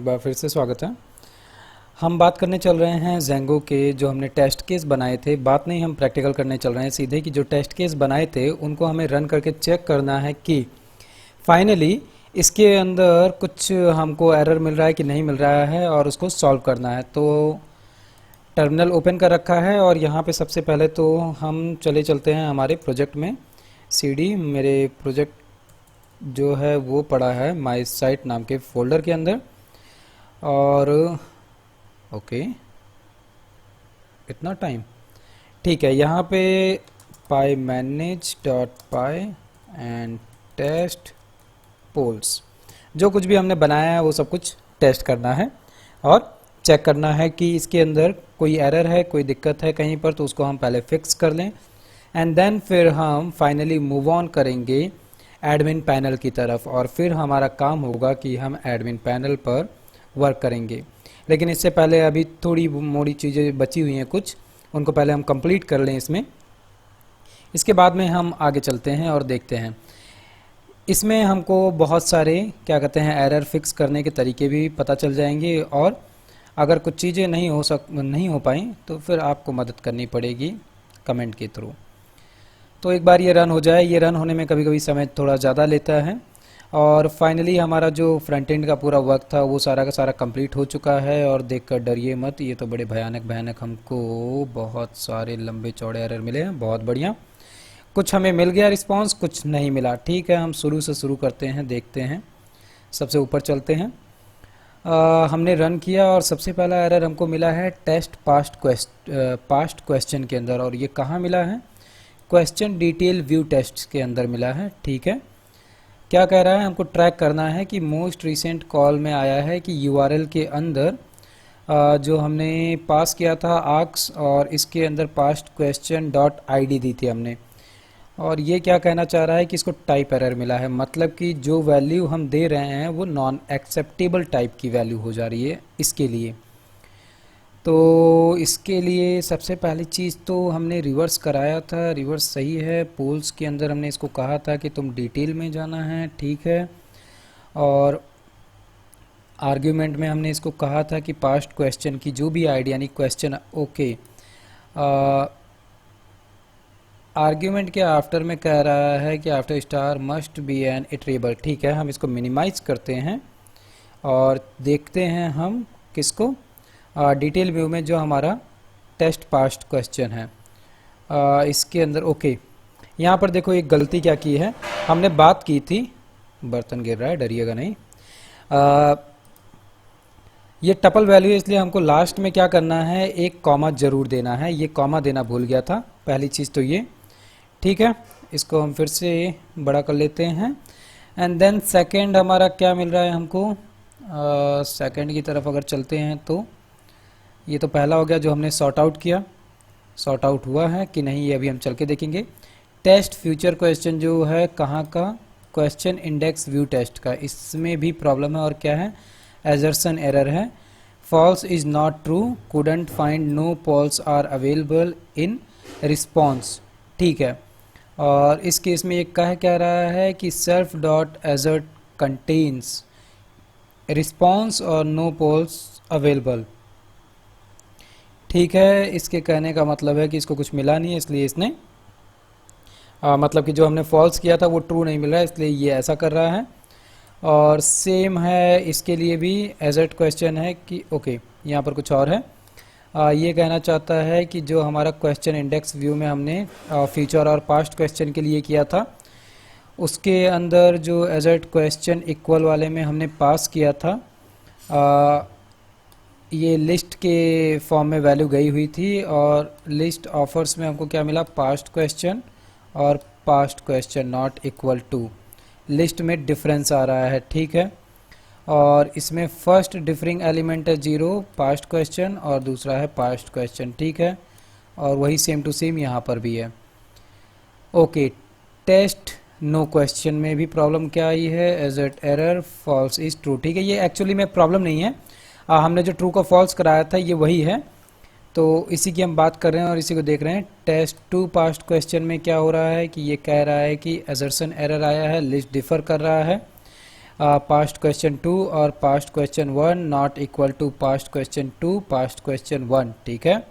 एक बार फिर से स्वागत है। हम बात करने चल रहे हैं ज़ेंगो के जो हमने टेस्ट केस बनाए थे। बात नहीं, हम प्रैक्टिकल करने चल रहे हैं सीधे कि जो टेस्ट केस बनाए थे उनको हमें रन करके चेक करना है कि फाइनली इसके अंदर कुछ हमको एरर मिल रहा है कि नहीं मिल रहा है और उसको सॉल्व करना है। तो टर्मिनल ओपन कर रखा है और यहाँ पे सबसे पहले तो हम चलते हैं हमारे प्रोजेक्ट में। सीडी मेरे प्रोजेक्ट जो है वो पड़ा है माई साइट नाम के फोल्डर के अंदर। और ओके, इतना टाइम ठीक है। यहाँ पे py manage dot py and test polls, जो कुछ भी हमने बनाया है वो सब कुछ टेस्ट करना है और चेक करना है कि इसके अंदर कोई एरर है, कोई दिक्कत है कहीं पर, तो उसको हम पहले फिक्स कर लें एंड देन फिर हम फाइनली मूव ऑन करेंगे एडमिन पैनल की तरफ। और फिर हमारा काम होगा कि हम एडमिन पैनल पर वर्क करेंगे। लेकिन इससे पहले अभी थोड़ी मोड़ी चीज़ें बची हुई हैं कुछ, उनको पहले हम कंप्लीट कर लें इसमें। इसके बाद में हम आगे चलते हैं और देखते हैं। इसमें हमको बहुत सारे क्या कहते हैं एरर फिक्स करने के तरीके भी पता चल जाएंगे और अगर कुछ चीज़ें नहीं हो पाई तो फिर आपको मदद करनी पड़ेगी कमेंट के थ्रू। तो एक बार ये रन हो जाए। ये रन होने में कभी कभी समय थोड़ा ज़्यादा लेता है और फाइनली हमारा जो फ्रंट एंड का पूरा वर्क था वो सारा का सारा कंप्लीट हो चुका है। और देखकर डरिए मत, ये तो बड़े भयानक हमको बहुत सारे लंबे चौड़े एरर मिले हैं। बहुत बढ़िया, कुछ हमें मिल गया रिस्पांस, कुछ नहीं मिला। ठीक है, हम शुरू से शुरू करते हैं, देखते हैं। सबसे ऊपर चलते हैं। हमने रन किया और सबसे पहला एरर हमको मिला है टेस्ट पास्ट क्वेश्चन के अंदर। और ये कहाँ मिला है? क्वेश्चन डिटेल व्यू टेस्ट के अंदर मिला है। ठीक है, क्या कह रहा है? हमको ट्रैक करना है कि मोस्ट रिसेंट कॉल में आया है कि यूआरएल के अंदर जो हमने पास किया था आर्क्स, और इसके अंदर पास्ट क्वेश्चन डॉट आईडी दी थी हमने। और ये क्या कहना चाह रहा है कि इसको टाइप एरर मिला है, मतलब कि जो वैल्यू हम दे रहे हैं वो नॉन एक्सेप्टेबल टाइप की वैल्यू हो जा रही है इसके लिए। तो इसके लिए सबसे पहली चीज़ तो हमने रिवर्स कराया था, रिवर्स सही है। पोल्स के अंदर हमने इसको कहा था कि तुम डिटेल में जाना है, ठीक है। और आर्ग्यूमेंट में हमने इसको कहा था कि पास्ट क्वेश्चन की जो भी आईडी यानी क्वेश्चन, ओके। आर्ग्यूमेंट के आफ्टर में कह रहा है कि after star must be an iterable. ठीक है, हम इसको मिनिमाइज करते हैं और देखते हैं हम किसको, डिटेल व्यू में जो हमारा टेस्ट पास्ट क्वेश्चन है इसके अंदर। ओके, यहाँ पर देखो एक गलती क्या की है। हमने बात की थी, बर्तन गिर रहा है, डरिएगा नहीं। ये टपल वैल्यू है, इसलिए हमको लास्ट में क्या करना है, एक कॉमा जरूर देना है। ये कॉमा देना भूल गया था, पहली चीज़ तो ये। ठीक है, इसको हम फिर से बड़ा कर लेते हैं। एंड देन सेकेंड हमारा क्या मिल रहा है हमको, सेकेंड की तरफ अगर चलते हैं तो ये तो पहला हो गया जो हमने सॉर्ट आउट किया। सॉर्ट आउट हुआ है कि नहीं ये अभी हम चल के देखेंगे। टेस्ट फ्यूचर क्वेश्चन जो है कहाँ का, क्वेश्चन इंडेक्स व्यू टेस्ट का, इसमें भी प्रॉब्लम है। और क्या है, एजर्सन एरर है। False is not true, couldn't find, no polls are available in response. ठीक है, और इस केस में ये कह रहा है कि self dot assert contains response और नो पोल्स अवेलेबल। ठीक है, इसके कहने का मतलब है कि इसको कुछ मिला नहीं है, इसलिए इसने मतलब कि जो हमने फॉल्स किया था वो ट्रू नहीं मिल रहा है, इसलिए ये ऐसा कर रहा है। और सेम है इसके लिए भी, एजर्ट क्वेश्चन है कि ओके, यहाँ पर कुछ और है। ये कहना चाहता है कि जो हमारा क्वेश्चन इंडेक्स व्यू में हमने फ्यूचर और पास्ट क्वेश्चन के लिए किया था, उसके अंदर जो एजर्ट क्वेश्चन इक्वल वाले में हमने पास किया था, ये लिस्ट के फॉर्म में वैल्यू गई हुई थी। और लिस्ट ऑफर्स में हमको क्या मिला, पास्ट क्वेश्चन और past question not equal to, list में डिफरेंस आ रहा है। ठीक है, और इसमें फर्स्ट डिफरिंग एलिमेंट है 0 पास्ट क्वेश्चन और दूसरा है पास्ट क्वेश्चन। ठीक है, और वही सेम टू सेम यहाँ पर भी है। ओके, टेस्ट नो क्वेश्चन में भी प्रॉब्लम क्या आई है, assert error false is true. ठीक है, ये एक्चुअली में प्रॉब्लम नहीं है, हमने जो ट्रू का फॉल्स कराया था ये वही है, तो इसी की हम बात कर रहे हैं और इसी को देख रहे हैं। टेस्ट 2 पास्ट क्वेश्चन में क्या हो रहा है कि ये कह रहा है कि एजर्सन एरर आया है, लिस्ट डिफर कर रहा है। पास्ट क्वेश्चन 2 और past question 1 not equal to past question 2 past question 1, ठीक है।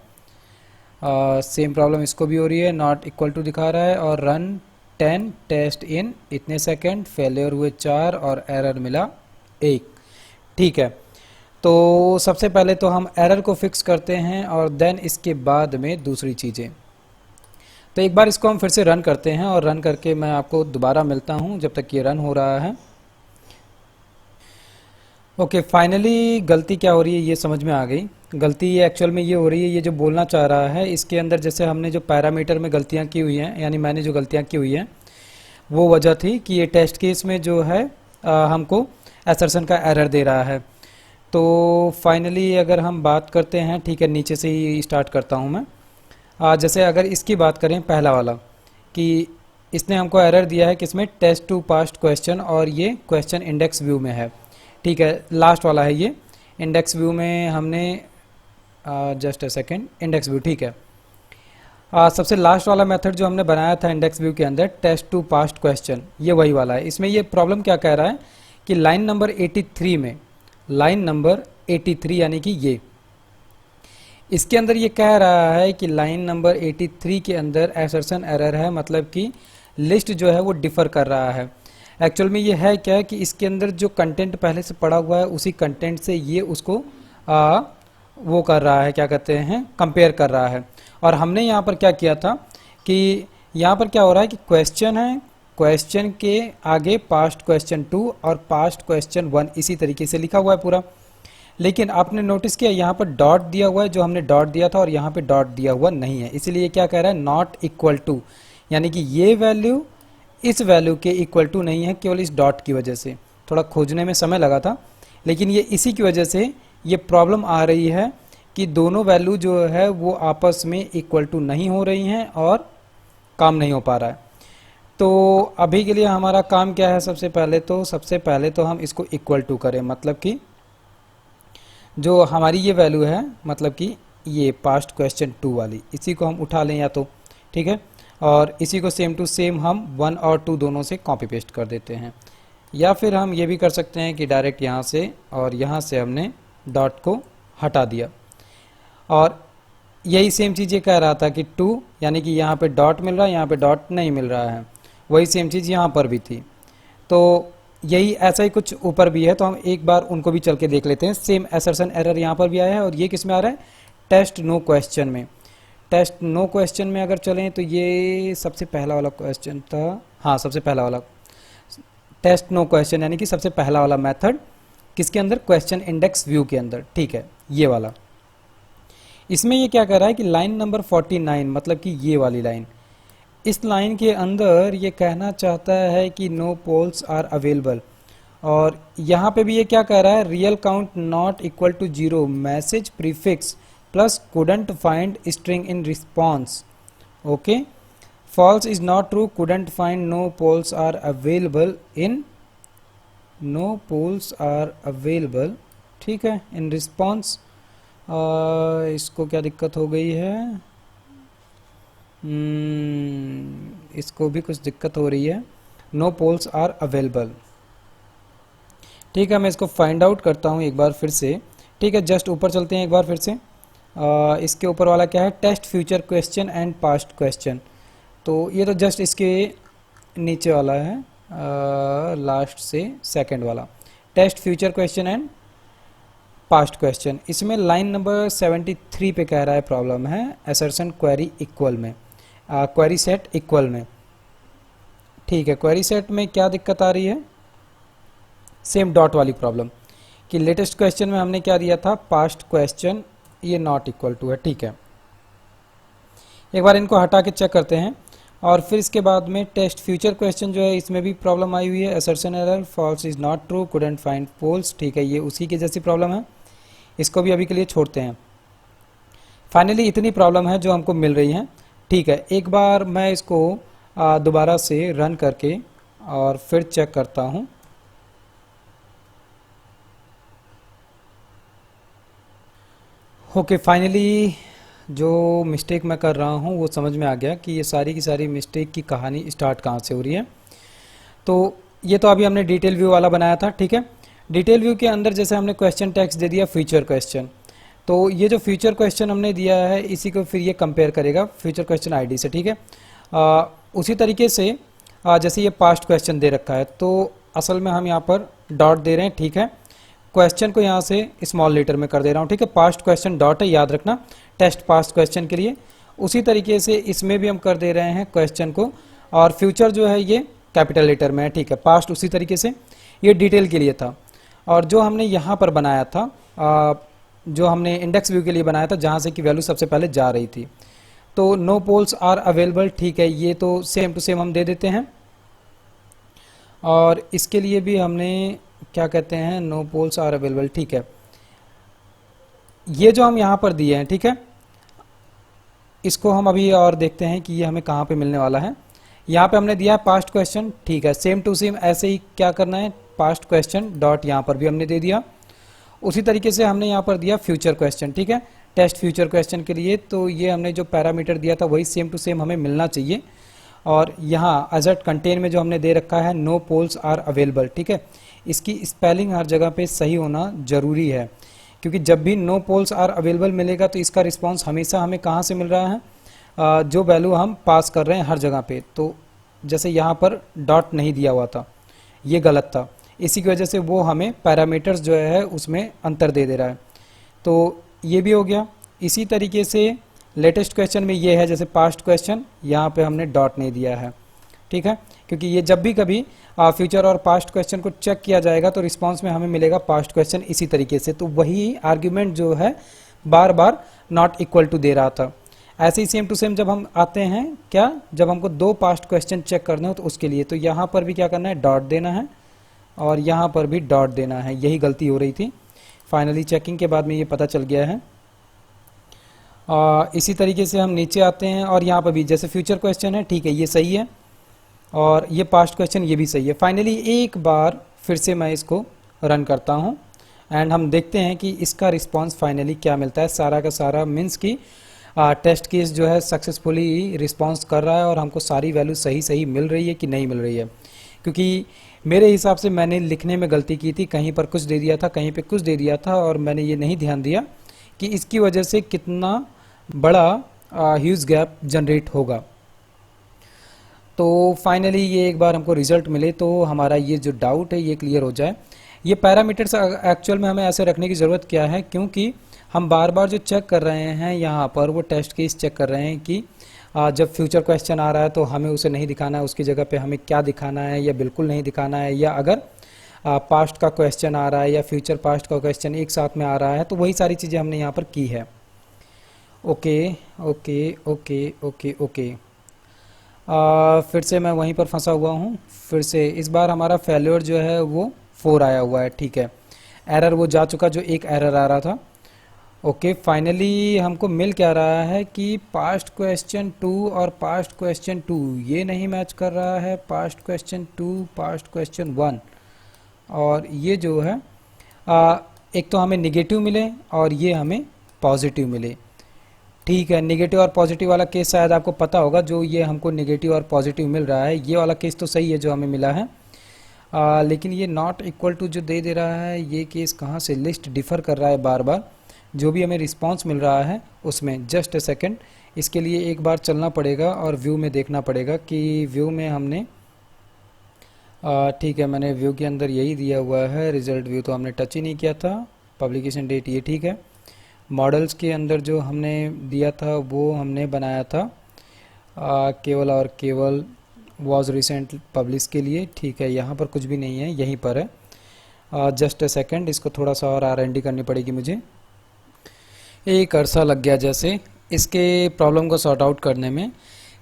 सेम प्रॉब्लम इसको भी हो रही है, नॉट इक्वल टू दिखा रहा है और रन 10 टेस्ट इन इतने सेकंड, फेलियर हुए 4 और एरर मिला 1, ठीक है। तो सबसे पहले तो हम एरर को फिक्स करते हैं और देन इसके बाद में दूसरी चीज़ें। तो एक बार इसको हम फिर से रन करते हैं और रन करके मैं आपको दोबारा मिलता हूं जब तक ये रन हो रहा है। ओके, फाइनली गलती क्या हो रही है ये समझ में आ गई। गलती एक्चुअल में ये हो रही है, ये जो बोलना चाह रहा है इसके अंदर जैसे हमने जो पैरामीटर में गलतियां की हुई हैं, यानी मैंने जो गलतियां की हुई हैं वो वजह थी कि ये टेस्ट केस में जो है हमको असर्शन का एरर दे रहा है। तो फाइनली अगर हम बात करते हैं, ठीक है, नीचे से ही स्टार्ट करता हूँ मैं। जैसे अगर इसकी बात करें पहला वाला कि इसने हमको एरर दिया है किसमें, टेस्ट टू पास्ट क्वेश्चन, और ये क्वेश्चन इंडेक्स व्यू में है, ठीक है। लास्ट वाला है ये इंडेक्स व्यू में, हमने just a second, index view, ठीक है। सबसे लास्ट वाला मेथड जो हमने बनाया था इंडेक्स व्यू के अंदर, टेस्ट टू पास्ट क्वेश्चन, ये वही वाला है। इसमें ये प्रॉब्लम क्या कह रहा है कि लाइन नंबर 83 में, लाइन नंबर 83 यानी कि ये, इसके अंदर ये कह रहा है कि लाइन नंबर 83 के अंदर असर्शन एरर है, मतलब कि लिस्ट जो है वो डिफ़र कर रहा है। एक्चुअल में ये है क्या है कि इसके अंदर जो कंटेंट पहले से पड़ा हुआ है उसी कंटेंट से ये उसको वो कर रहा है, क्या कहते हैं, कंपेयर कर रहा है। और हमने यहाँ पर क्या किया था कि यहाँ पर क्या हो रहा है कि क्वेश्चन है, क्वेश्चन के आगे पास्ट क्वेश्चन 2 और पास्ट क्वेश्चन 1 इसी तरीके से लिखा हुआ है पूरा। लेकिन आपने नोटिस किया यहाँ पर डॉट दिया हुआ है, जो हमने डॉट दिया था, और यहाँ पे डॉट दिया हुआ नहीं है, इसलिए क्या कह रहा है, नॉट इक्वल टू, यानी कि ये वैल्यू इस वैल्यू के इक्वल टू नहीं है, केवल इस डॉट की वजह से। थोड़ा खोजने में समय लगा था, लेकिन ये इसी की वजह से ये प्रॉब्लम आ रही है कि दोनों वैल्यू जो है वो आपस में इक्वल टू नहीं हो रही हैं और काम नहीं हो पा रहा है। तो अभी के लिए हमारा काम क्या है, सबसे पहले तो हम इसको इक्वल टू करें, मतलब कि जो हमारी ये वैल्यू है, मतलब कि ये पास्ट क्वेश्चन 2 वाली, इसी को हम उठा लें या तो, ठीक है, और इसी को सेम टू सेम हम 1 और 2 दोनों से कॉपी पेस्ट कर देते हैं। या फिर हम ये भी कर सकते हैं कि डायरेक्ट यहाँ से और यहाँ से हमने डॉट को हटा दिया, और यही सेम चीज़ ये कह रहा था कि 2, यानी कि यहाँ पे डॉट मिल रहा है, यहाँ पे डॉट नहीं मिल रहा है, वही सेम चीज़ यहाँ पर भी थी। तो यही ऐसा ही कुछ ऊपर भी है, तो हम एक बार उनको भी चल के देख लेते हैं। सेम असर्शन एरर यहाँ पर भी आया है, और ये किस में आ रहा है, टेस्ट नो क्वेश्चन में। टेस्ट नो क्वेश्चन में अगर चलें तो ये सबसे पहला वाला क्वेश्चन था, हाँ सबसे पहला वाला टेस्ट नो क्वेश्चन, यानी कि सबसे पहला वाला मेथड किसके अंदर, क्वेश्चन इंडेक्स व्यू के अंदर, ठीक है, ये वाला। इसमें ये क्या कर रहा है कि लाइन नंबर 49, मतलब कि ये वाली लाइन, इस लाइन के अंदर ये कहना चाहता है कि नो पोल्स आर अवेलेबल, और यहाँ पे भी ये क्या कह रहा है, real count not equal to 0, message prefix plus couldn't find string in response, okay, false is not true, couldn't find, no polls are available in, no polls are available, ठीक है, इन रिस्पॉन्स। इसको क्या दिक्कत हो गई है, इसको भी कुछ दिक्कत हो रही है, नो पोल्स आर अवेलेबल, ठीक है। मैं इसको फाइंड आउट करता हूँ एक बार फिर से, ठीक है। जस्ट ऊपर चलते हैं एक बार फिर से। इसके ऊपर वाला क्या है, test future question and past question, तो ये तो जस्ट इसके नीचे वाला है, लास्ट से सेकंड वाला, test future question and past question. इसमें लाइन नंबर 73 पे कह रहा है प्रॉब्लम है असर्शन क्वेरी इक्वल में, क्वेरी सेट इक्वल में, ठीक है। क्वेरी सेट में क्या दिक्कत आ रही है, सेम डॉट वाली प्रॉब्लम कि लेटेस्ट क्वेश्चन में हमने क्या दिया था, पास्ट क्वेश्चन, ये नॉट इक्वल टू है, ठीक है। एक बार इनको हटा के चेक करते हैं, और फिर इसके बाद में टेस्ट फ्यूचर क्वेश्चन जो है इसमें भी प्रॉब्लम आई हुई है, assertion error, false is not true, couldn't find polls, ठीक है, ये उसी की जैसी प्रॉब्लम है, इसको भी अभी के लिए छोड़ते हैं। फाइनली इतनी प्रॉब्लम है जो हमको मिल रही हैं, ठीक है। एक बार मैं इसको दोबारा से रन करके और फिर चेक करता हूँ। ओके, फाइनली जो मिस्टेक मैं कर रहा हूँ वो समझ में आ गया कि ये सारी की सारी मिस्टेक की कहानी स्टार्ट कहाँ से हो रही है। तो ये तो अभी हमने डिटेल व्यू वाला बनाया था, ठीक है। डिटेल व्यू के अंदर जैसे हमने क्वेश्चन टेक्स्ट दे दिया फ्यूचर क्वेश्चन, तो ये जो फ्यूचर क्वेश्चन हमने दिया है इसी को फिर ये कंपेयर करेगा फ्यूचर क्वेश्चन आईडी से, ठीक है। उसी तरीके से जैसे ये पास्ट क्वेश्चन दे रखा है तो असल में हम यहाँ पर डॉट दे रहे हैं, ठीक है। क्वेश्चन को यहाँ से स्मॉल लेटर में कर दे रहा हूँ, ठीक है। पास्ट क्वेश्चन डॉट है, याद रखना, टेस्ट पास्ट क्वेश्चन के लिए। उसी तरीके से इसमें भी हम कर दे रहे हैं क्वेश्चन को, और फ्यूचर जो है ये कैपिटल लेटर में है, ठीक है। पास्ट उसी तरीके से, ये डिटेल के लिए था। और जो हमने यहाँ पर बनाया था, जो हमने इंडेक्स व्यू के लिए बनाया था जहाँ से कि वैल्यू सबसे पहले जा रही थी, तो नो पोल्स आर अवेलेबल, ठीक है। ये तो सेम टू सेम हम दे देते हैं। और इसके लिए भी हमने क्या कहते हैं, नो पोल्स आर अवेलेबल, ठीक है। ये जो हम यहाँ पर दिए हैं, ठीक है, इसको हम अभी और देखते हैं कि ये हमें कहाँ पे मिलने वाला है। यहाँ पे हमने दिया है पास्ट क्वेश्चन, ठीक है। सेम टू सेम ऐसे ही क्या करना है, पास्ट क्वेश्चन डॉट यहाँ पर भी हमने दे दिया। उसी तरीके से हमने यहाँ पर दिया फ्यूचर क्वेश्चन, ठीक है, टेस्ट फ्यूचर क्वेश्चन के लिए। तो ये हमने जो पैरामीटर दिया था वही सेम टू सेम हमें मिलना चाहिए। और यहाँ एजट कंटेन में जो हमने दे रखा है नो पोल्स आर अवेलेबल, ठीक है, इसकी स्पेलिंग हर जगह पे सही होना जरूरी है, क्योंकि जब भी नो पोल्स आर अवेलेबल मिलेगा तो इसका रिस्पांस हमेशा हमें कहाँ से मिल रहा है, जो वैल्यू हम पास कर रहे हैं हर जगह पे। तो जैसे यहाँ पर डॉट नहीं दिया हुआ था, ये गलत था, इसी की वजह से वो हमें पैरामीटर्स जो है उसमें अंतर दे दे रहा है। तो ये भी हो गया। इसी तरीके से लेटेस्ट क्वेश्चन में ये है, जैसे पास्ट क्वेश्चन, यहाँ पे हमने डॉट नहीं दिया है, ठीक है, क्योंकि ये जब भी कभी फ्यूचर और पास्ट क्वेश्चन को चेक किया जाएगा तो रिस्पांस में हमें मिलेगा पास्ट क्वेश्चन इसी तरीके से। तो वही आर्ग्यूमेंट जो है बार बार नॉट इक्वल टू दे रहा था। ऐसे ही सेम टू सेम जब हम आते हैं क्या, जब हमको दो पास्ट क्वेश्चन चेक करने हो तो उसके लिए, तो यहाँ पर भी क्या करना है, डॉट देना है, और यहाँ पर भी डॉट देना है। यही गलती हो रही थी, फाइनली चेकिंग के बाद में ये पता चल गया है। इसी तरीके से हम नीचे आते हैं और यहाँ पर भी जैसे फ्यूचर क्वेश्चन है, ठीक है, ये सही है, और ये पास्ट क्वेश्चन ये भी सही है। फाइनली एक बार फिर से मैं इसको रन करता हूँ एंड हम देखते हैं कि इसका रिस्पांस फाइनली क्या मिलता है। सारा का सारा मीन्स की टेस्ट केस जो है सक्सेसफुली रिस्पांस कर रहा है और हमको सारी वैल्यू सही सही मिल रही है कि नहीं मिल रही है। क्योंकि मेरे हिसाब से मैंने लिखने में गलती की थी, कहीं पर कुछ दे दिया था, कहीं पे कुछ दे दिया था, और मैंने ये नहीं ध्यान दिया कि इसकी वजह से कितना बड़ा ह्यूज गैप जनरेट होगा। तो फाइनली ये एक बार हमको रिजल्ट मिले तो हमारा ये जो डाउट है ये क्लियर हो जाए। ये पैरामीटर्स एक्चुअल में हमें ऐसे रखने की ज़रूरत क्या है, क्योंकि हम बार बार जो चेक कर रहे हैं यहाँ पर वो टेस्ट केस चेक कर रहे हैं कि जब फ्यूचर क्वेश्चन आ रहा है तो हमें उसे नहीं दिखाना है, उसकी जगह पे हमें क्या दिखाना है या बिल्कुल नहीं दिखाना है, या अगर पास्ट का क्वेश्चन आ रहा है या फ्यूचर पास्ट का क्वेश्चन एक साथ में आ रहा है, तो वही सारी चीज़ें हमने यहाँ पर की है। Okay okay okay okay okay, फिर से मैं वहीं पर फंसा हुआ हूँ। फिर से इस बार हमारा फेल्योर जो है वो 4 आया हुआ है, ठीक है, एरर वो जा चुका जो एक एरर आ रहा था। ओके, फाइनली हमको मिल क्या रहा है कि पास्ट क्वेश्चन 2 और पास्ट क्वेश्चन 2 ये नहीं मैच कर रहा है, पास्ट क्वेश्चन 2 पास्ट क्वेश्चन 1, और ये जो है एक तो हमें निगेटिव मिले और ये हमें पॉजिटिव मिले, ठीक है। निगेटिव और पॉजिटिव वाला केस शायद आपको पता होगा, जो ये हमको निगेटिव और पॉजिटिव मिल रहा है, ये वाला केस तो सही है जो हमें मिला है। लेकिन ये नॉट इक्वल टू जो दे रहा है, ये केस कहाँ से लिस्ट डिफ़र कर रहा है बार बार, जो भी हमें रिस्पांस मिल रहा है उसमें। जस्ट अ सेकेंड, इसके लिए एक बार चलना पड़ेगा और व्यू में देखना पड़ेगा कि व्यू में हमने ठीक है, मैंने व्यू के अंदर यही दिया हुआ है, रिजल्ट व्यू तो हमने टच ही नहीं किया था, पब्लिकेशन डेट ये ठीक है। मॉडल्स के अंदर जो हमने दिया था वो हमने बनाया था केवल और केवल वॉज रिसेंट पब्लिश के लिए, ठीक है। यहाँ पर कुछ भी नहीं है, यहीं पर है। जस्ट अ सेकेंड, इसको थोड़ा सा और R&D करनी पड़ेगी मुझे। एक अरसा लग गया जैसे इसके प्रॉब्लम को सॉर्ट आउट करने में।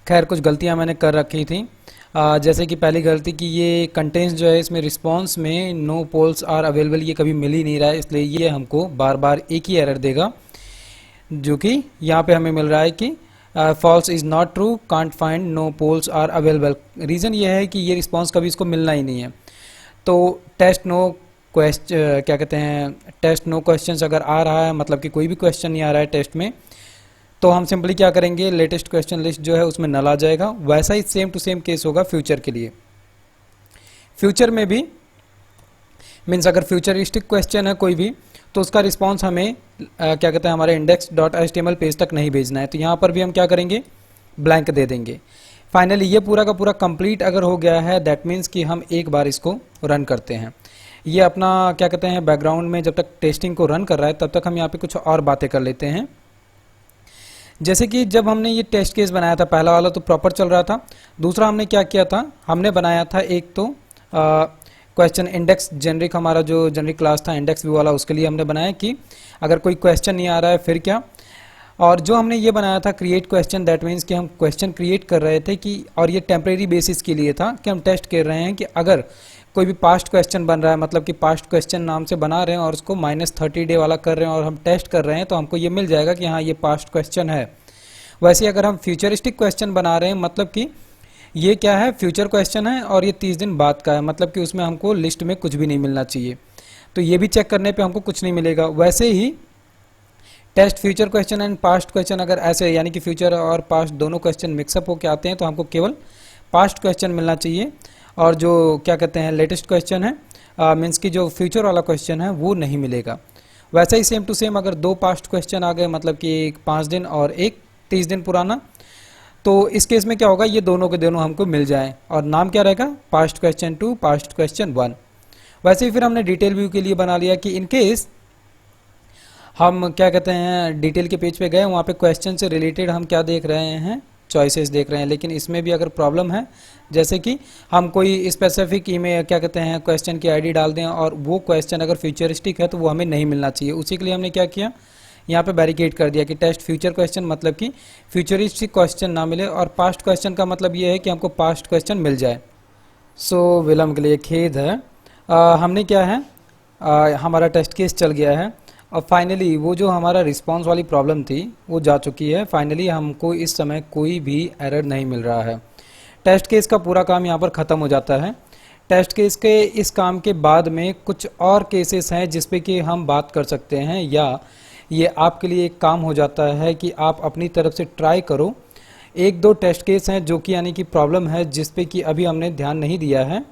खैर कुछ गलतियां मैंने कर रखी थी, जैसे कि पहली गलती कि ये कंटेंट्स जो है इसमें रिस्पांस में नो पोल्स आर अवेलेबल ये कभी मिल ही नहीं रहा है, इसलिए ये हमको बार बार एक ही एरर देगा, जो कि यहाँ पे हमें मिल रहा है कि false is not true, can't find no polls are available. Reason ये है कि ये रिस्पांस कभी इसको मिलना ही नहीं है। तो टेस्ट नो क्या कहते हैं, टेस्ट नो क्वेश्चंस अगर आ रहा है, मतलब कि कोई भी क्वेश्चन नहीं आ रहा है टेस्ट में, तो हम सिंपली क्या करेंगे, लेटेस्ट क्वेश्चन लिस्ट जो है उसमें नल आ जाएगा। वैसा ही सेम टू सेम केस होगा फ्यूचर के लिए। फ्यूचर में भी मीन्स अगर फ्यूचरिस्टिक क्वेश्चन है कोई भी तो उसका रिस्पॉन्स हमें क्या कहते हैं हमारे index.html पेज तक नहीं भेजना है, तो यहाँ पर भी हम क्या करेंगे, ब्लैंक दे देंगे। फाइनली ये पूरा का पूरा कंप्लीट अगर हो गया है, दैट मीन्स कि हम एक बार इसको रन करते हैं। ये अपना क्या कहते हैं बैकग्राउंड में जब तक टेस्टिंग को रन कर रहा है तब तक हम यहाँ पे कुछ और बातें कर लेते हैं। जैसे कि जब हमने ये टेस्ट केस बनाया था, पहला वाला तो प्रॉपर चल रहा था, दूसरा हमने क्या किया था, हमने बनाया था एक तो क्वेश्चन इंडेक्स जेनरिक, हमारा जो जेनरिक क्लास था इंडेक्स व्यू वाला, उसके लिए हमने बनाया कि अगर कोई क्वेश्चन नहीं आ रहा है फिर क्या। और जो हमने ये बनाया था क्रिएट क्वेश्चन, दैट मीन्स कि हम क्वेश्चन क्रिएट कर रहे थे कि, और ये टेम्परेरी बेसिस के लिए था कि हम टेस्ट कर रहे हैं कि अगर कोई भी पास्ट क्वेश्चन बन रहा है, मतलब कि पास्ट क्वेश्चन नाम से बना रहे हैं और उसको -30 डे वाला कर रहे हैं और हम टेस्ट कर रहे हैं, तो हमको ये मिल जाएगा कि हाँ ये पास्ट क्वेश्चन है। वैसे अगर हम फ्यूचरिस्टिक क्वेश्चन बना रहे हैं, मतलब कि ये क्या है, फ्यूचर क्वेश्चन है और ये 30 दिन बाद का है, मतलब कि उसमें हमको लिस्ट में कुछ भी नहीं मिलना चाहिए, तो ये भी चेक करने पे हमको कुछ नहीं मिलेगा। वैसे ही test future question and past question अगर ऐसे यानी कि फ्यूचर और पास्ट दोनों क्वेश्चन मिक्सअप होकर आते हैं तो हमको केवल पास्ट क्वेश्चन मिलना चाहिए, और जो क्या कहते हैं लेटेस्ट क्वेश्चन है मीन्स कि जो फ्यूचर वाला क्वेश्चन है वो नहीं मिलेगा। वैसे ही सेम टू सेम अगर 2 पास्ट क्वेश्चन आ गए, मतलब कि एक 5 दिन और एक 30 दिन पुराना, तो इस केस में क्या होगा, ये दोनों के दोनों हमको मिल जाए और नाम क्या रहेगा, पास्ट क्वेश्चन 2 पास्ट क्वेश्चन 1। वैसे ही फिर हमने डिटेल व्यू के लिए बना लिया कि इन केस हम क्या कहते हैं डिटेल के पेज पे गए, वहाँ पे क्वेश्चन से रिलेटेड हम क्या देख रहे हैं, चॉइसेस देख रहे हैं। लेकिन इसमें भी अगर प्रॉब्लम है, जैसे कि हम कोई स्पेसिफिक ईमेल क्या कहते हैं क्वेश्चन की आईडी डाल दें और वो क्वेश्चन अगर फ्यूचरिस्टिक है तो वो हमें नहीं मिलना चाहिए, उसी के लिए हमने क्या किया, यहाँ पे बैरिकेड कर दिया कि टेस्ट फ्यूचर क्वेश्चन, मतलब कि फ्यूचरिस्टिक क्वेश्चन ना मिले, और पास्ट क्वेश्चन का मतलब ये है कि हमको पास्ट क्वेश्चन मिल जाए। सो विलम्ब के लिए खेद है। हमने क्या है हमारा टेस्ट केस चल गया है और फाइनली वो जो हमारा रिस्पांस वाली प्रॉब्लम थी वो जा चुकी है। फाइनली हमको इस समय कोई भी एरर नहीं मिल रहा है। टेस्ट केस का पूरा काम यहाँ पर ख़त्म हो जाता है। टेस्ट केस के इस काम के बाद में कुछ और केसेस हैं जिस पे कि हम बात कर सकते हैं, या ये आपके लिए एक काम हो जाता है कि आप अपनी तरफ से ट्राई करो। 1-2 टेस्ट केस हैं जो कि यानी कि प्रॉब्लम है जिस पे कि अभी हमने ध्यान नहीं दिया है,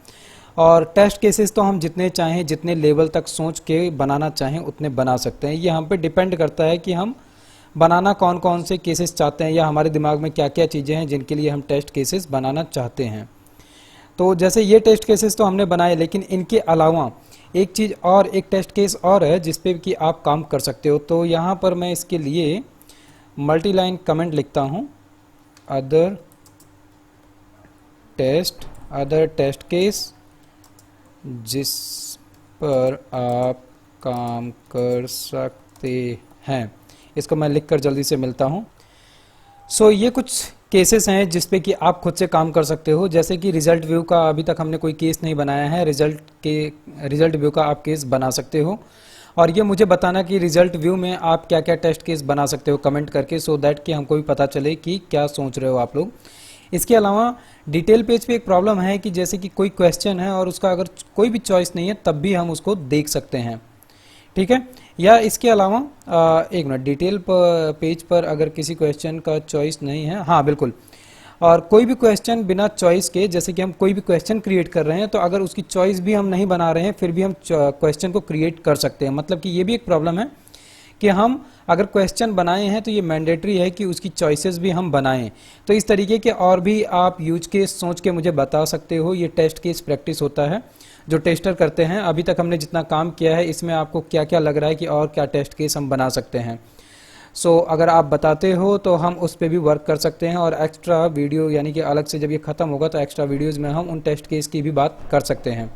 और टेस्ट केसेस तो हम जितने चाहें जितने लेवल तक सोच के बनाना चाहें उतने बना सकते हैं। ये हम पे डिपेंड करता है कि हम बनाना कौन कौन से केसेस चाहते हैं या हमारे दिमाग में क्या क्या चीज़ें हैं जिनके लिए हम टेस्ट केसेस बनाना चाहते हैं। तो जैसे ये टेस्ट केसेस तो हमने बनाए, लेकिन इनके अलावा एक चीज़ और, एक टेस्ट केस और है जिस पे कि आप काम कर सकते हो। तो यहाँ पर मैं इसके लिए मल्टी लाइन कमेंट लिखता हूँ, अदर टेस्ट केस जिस पर आप काम कर सकते हैं। इसको मैं लिखकर जल्दी से मिलता हूँ। सो ये कुछ केसेस हैं जिस पे कि आप खुद से काम कर सकते हो। जैसे कि रिजल्ट व्यू का अभी तक हमने कोई केस नहीं बनाया है, रिजल्ट व्यू का आप केस बना सकते हो, और ये मुझे बताना कि रिजल्ट व्यू में आप क्या क्या टेस्ट केस बना सकते हो कमेंट करके, सो दैट कि हमको भी पता चले कि क्या सोच रहे हो आप लोग। इसके अलावा डिटेल पेज पे एक प्रॉब्लम है कि जैसे कि कोई क्वेश्चन है और उसका अगर कोई भी चॉइस नहीं है तब भी हम उसको देख सकते हैं, ठीक है। या इसके अलावा एक मिनट, डिटेल पेज पर अगर किसी क्वेश्चन का चॉइस नहीं है, हाँ बिल्कुल, और कोई भी क्वेश्चन बिना चॉइस के, जैसे कि हम कोई भी क्वेश्चन क्रिएट कर रहे हैं तो अगर उसकी चॉइस भी हम नहीं बना रहे हैं फिर भी हम क्वेश्चन को क्रिएट कर सकते हैं। मतलब कि ये भी एक प्रॉब्लम है कि हम अगर क्वेश्चन बनाए हैं तो ये मैंडेटरी है कि उसकी चॉइसेस भी हम बनाएं। तो इस तरीके के और भी आप यूज केस सोच के मुझे बता सकते हो। ये टेस्ट केस प्रैक्टिस होता है जो टेस्टर करते हैं। अभी तक हमने जितना काम किया है इसमें आपको क्या क्या लग रहा है कि और क्या टेस्ट केस हम बना सकते हैं। सो अगर आप बताते हो तो हम उस पर भी वर्क कर सकते हैं, और एक्स्ट्रा वीडियो यानी कि अलग से जब ये ख़त्म होगा तो एक्स्ट्रा वीडियोज़ में हम उन टेस्ट केस की भी बात कर सकते हैं।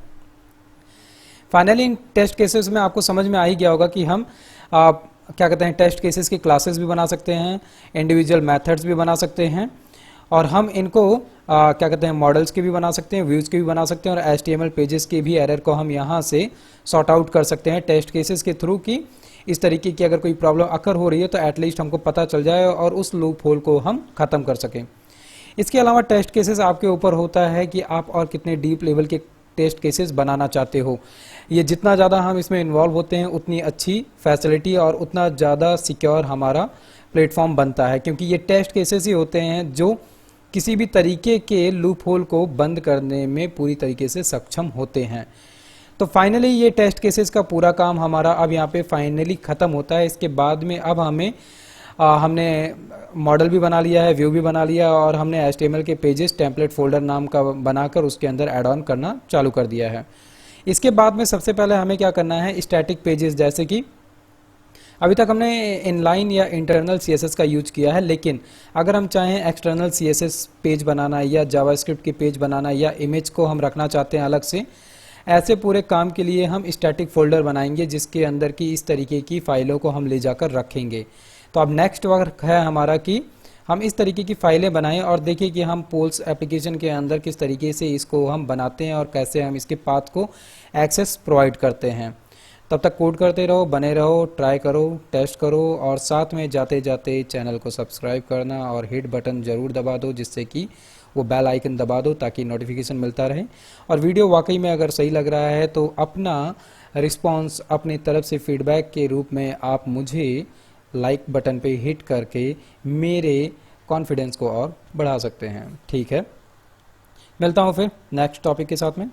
फाइनली इन टेस्ट केसेस में आपको समझ में आ ही गया होगा कि हम क्या कहते हैं टेस्ट केसेस की क्लासेस भी बना सकते हैं, इंडिविजुअल मेथड्स भी बना सकते हैं, और हम इनको क्या कहते हैं मॉडल्स के भी बना सकते हैं, व्यूज़ के भी बना सकते हैं, और HTML पेजेस के भी एरर को हम यहाँ से सॉर्ट आउट कर सकते हैं टेस्ट केसेस के थ्रू कि इस तरीके की अगर कोई प्रॉब्लम अकर हो रही है तो एटलीस्ट हमको पता चल जाए और उस लूप होल को हम ख़त्म कर सकें। इसके अलावा टेस्ट केसेस आपके ऊपर होता है कि आप और कितने डीप लेवल के टेस्ट केसेस बनाना चाहते हो। ये जितना ज़्यादा हम इसमें इन्वॉल्व होते हैं उतनी अच्छी फैसिलिटी और उतना ज़्यादा सिक्योर हमारा प्लेटफॉर्म बनता है, क्योंकि ये टेस्ट केसेस ही होते हैं जो किसी भी तरीके के लूप होल को बंद करने में पूरी तरीके से सक्षम होते हैं। तो फाइनली ये टेस्ट केसेस का पूरा काम हमारा अब यहाँ पे फाइनली ख़त्म होता है। इसके बाद में अब हमने मॉडल भी बना लिया है, व्यू भी बना लिया, और हमने HTML के पेजेस टेम्पलेट फोल्डर नाम का बनाकर उसके अंदर ऐड ऑन करना चालू कर दिया है। इसके बाद में सबसे पहले हमें क्या करना है, स्टैटिक पेजेस, जैसे कि अभी तक हमने इनलाइन या इंटरनल CSS का यूज किया है, लेकिन अगर हम चाहें एक्सटर्नल CSS पेज बनाना या जावास्क्रिप्ट के पेज बनाना या इमेज को हम रखना चाहते हैं अलग से, ऐसे पूरे काम के लिए हम स्टैटिक फोल्डर बनाएंगे जिसके अंदर की इस तरीके की फाइलों को हम ले जाकर रखेंगे। तो अब नेक्स्ट वर्क है हमारा कि हम इस तरीके की फाइलें बनाएं और देखिए कि हम पोल्स एप्लीकेशन के अंदर किस तरीके से इसको हम बनाते हैं और कैसे हम इसके पाथ को एक्सेस प्रोवाइड करते हैं। तब तक कोड करते रहो, बने रहो, ट्राई करो, टेस्ट करो, और साथ में जाते जाते चैनल को सब्सक्राइब करना और हिट बटन ज़रूर दबा दो, जिससे कि वो बेल आइकन दबा दो ताकि नोटिफिकेशन मिलता रहे। और वीडियो वाकई में अगर सही लग रहा है तो अपना रिस्पांस अपनी तरफ से फीडबैक के रूप में आप मुझे लाइक बटन पे हिट करके मेरे कॉन्फिडेंस को और बढ़ा सकते हैं। ठीक है, मिलता हूँ फिर नेक्स्ट टॉपिक के साथ में।